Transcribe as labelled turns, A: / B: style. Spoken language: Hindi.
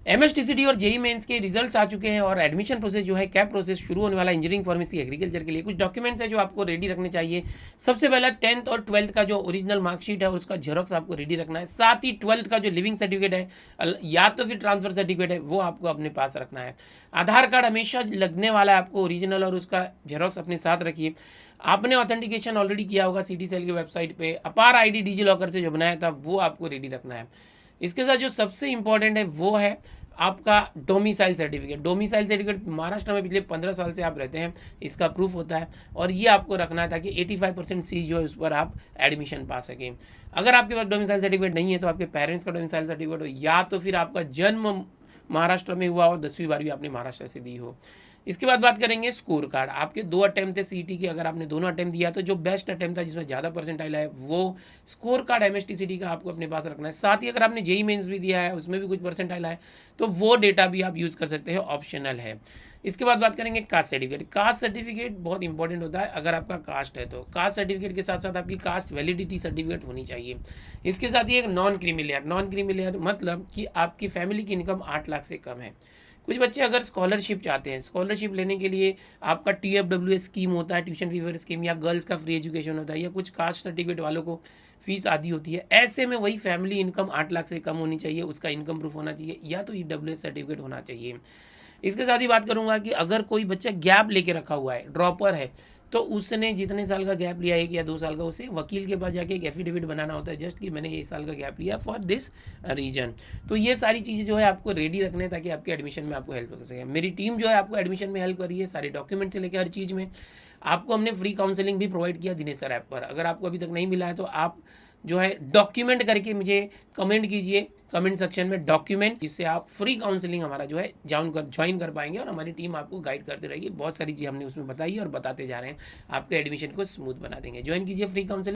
A: एमएसटीसीडी और जेई मेंस के रिजल्ट्स आ चुके हैं और एडमिशन प्रोसेस जो है कैब प्रोसेस शुरू होने वाला इंजीनियरिंग फार्मेसी एग्रीकल्चर के लिए। कुछ डॉक्यूमेंट्स है जो आपको रेडी रखने चाहिए। सबसे पहला 10th और 12th का जो ओरिजिनल मार्कशीट है उसका जेरोक्स आपको रेडी रखना है। साथ ही 12th का जो लिविंग सर्टिफिकेट है या तो फिर ट्रांसफर सर्टिफिकेट है वो आपको अपने पास रखना है। आधार कार्ड हमेशा लगने वाला है आपको ओरिजिनल, और उसका जेरोक्स अपने साथ रखिए। आपने ऑथेंटिकेशन ऑलरेडी किया होगा सिटी सेल की वेबसाइट पे। अपार आईडी डिजी लॉकर से जो बनाया था वो आपको रेडी रखना है। इसके साथ जो सबसे इंपॉर्टेंट है वो है आपका domicile certificate. Domicile certificate Maharashtra में पिछले 15 साल से आप रहते हैं, इसका प्रूफ होता है, और ये आपको रखना है ताकि 85% सीट जो है उस पर आप एडमिशन पा सकें। अगर आपके पास डोमिसाइल सर्टिफिकेट नहीं है तो आपके पेरेंट्स का डोमिसाइल सर्टिफिकेट हो, या तो फिर आपका जन्म महाराष्ट्र में हुआ हो, 10वीं 12वीं आपने महाराष्ट्र से दी हो। इसके बाद बात करेंगे स्कोर कार्ड। आपके 2 अटैम्प्ट थे सीईटी के, अगर आपने दोनों अटैम्प्ट दिया तो जो बेस्ट अटैम्प्ट था जिसमें ज़्यादा परसेंटाइल है वो स्कोर कार्ड एमएसटीसीडी का आपको अपने पास रखना है। साथ ही अगर आपने जेई मेंस भी दिया है उसमें भी कुछ परसेंटाइल है तो वो डेटा भी आप यूज़ कर सकते हैं, ऑप्शनल है। इसके बाद बात करेंगे कास्ट सर्टिफिकेट। कास्ट सर्टिफिकेट बहुत इंपॉर्टेंट होता है। अगर आपका कास्ट है तो कास्ट सर्टिफिकेट के साथ साथ आपकी कास्ट वैलिडिटी सर्टिफिकेट होनी चाहिए। इसके साथ ही एक non creamy layer. Non creamy layer मतलब कि आपकी फैमिली की इनकम 8 लाख से कम है। कुछ बच्चे अगर स्कॉलरशिप चाहते हैं, स्कॉलरशिप लेने के लिए आपका TFWS स्कीम होता है, ट्यूशन फीवर स्कीम, या गर्ल्स का फ्री एजुकेशन होता है, या कुछ कास्ट सर्टिफिकेट वालों को फीस आदि होती है। ऐसे में वही फैमिली इनकम 8 लाख से कम होनी चाहिए, उसका इनकम प्रूफ होना चाहिए, या तो EWS सर्टिफिकेट होना चाहिए। इसके साथ ही बात करूंगा कि अगर कोई बच्चा गैप लेके रखा हुआ है, ड्रॉपर है, तो उसने जितने साल का गैप लिया, 1 या 2 साल का, उसे वकील के पास जाके एक एफिडेविट बनाना होता है जस्ट कि मैंने 1 साल का गैप लिया फॉर दिस रीजन। तो ये सारी चीज़ें जो है आपको रेडी रखने ताकि आपके एडमिशन में आपको हेल्प कर सके। मेरी टीम जो है आपको एडमिशन में हेल्प कर रही है, सारे डॉक्यूमेंट से लेकर हर चीज़ में। आपको हमने फ्री काउंसलिंग भी प्रोवाइड किया दिनेश सर ऐप पर। अगर आपको अभी तक नहीं मिला है तो आप जो है डॉक्यूमेंट करके मुझे कमेंट कीजिए कमेंट सेक्शन में डॉक्यूमेंट, जिससे आप फ्री काउंसलिंग हमारा जो है ज्वाइन कर पाएंगे, और हमारी टीम आपको गाइड करती रहेगी। बहुत सारी चीज़ हमने उसमें बताई और बताते जा रहे हैं, आपके एडमिशन को स्मूथ बना देंगे। ज्वाइन कीजिए फ्री काउंसलिंग।